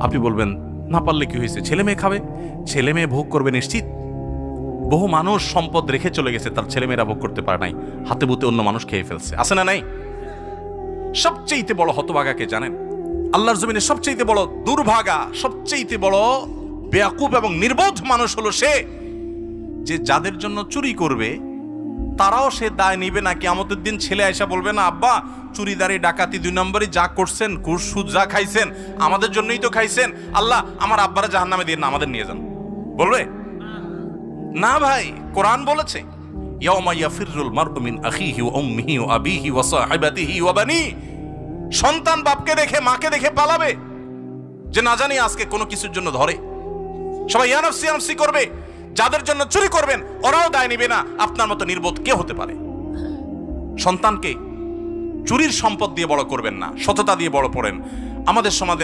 আপনি বলবেন না পারলে কি হয়েছে, ছেলে মেয়ে খাবে, ছেলে মেয়ে ভোগ করবে নিশ্চিত। বহু মানুষ সম্পদ রেখে চলে গেছে, তার ছেলেমেয়েরা ভোগ করতে পারে নাই, হাতে বুতে অন্য মানুষ খেয়ে ফেলছে, আছে না নাই? সবচেয়ে বড় হতভাগাকে জানেন? আল্লাহর জমিনে সবচেয়ে বড় দুর্ভাগা, সবচেয়ে বড় বেয়াকুব এবং নির্বোধ মানুষ হলো সে, যে যাদের জন্য চুরি করবে তারাও সে দায় নিবে না। কিয়ামতের দিন ছেলে আয়সা বলবে না, আব্বা চুরিদারি ডাকাতি 2 নম্বরই যা করছেন, ঘুষ সুদ যা খাইছেন আমাদের জন্যই তো খাইছেন, আল্লাহ আমার আব্বারা জাহান্নামে দিয়ে না, আমাদের নিয়ে যান। বলবে না ভাই, কোরআন বলেছে ইয়াউমা ইয়াফিরুল মারউ মিন আখিহি ওয়া উম্মিহি ওয়া আবিহি ওয়া সাহিবাতিহি ওয়া বানি। সন্তান বাপকে দেখে মাকে দেখে পালাবে, যে না জানি আজকে কোনো কিছুর জন্য ধরে। সবাই ইয়া নাফসি ইয়া নাফসি করবে। যাদের জন্য চুরি করবেন ওরাও দায় নিবে না। আপনার মতো নির্বোধ কে হতে পারে? সন্তানকে চুরির সম্পদ দিয়ে বড় করবেন না, সততা দিয়ে বড় করেন। আমাদের সমাজে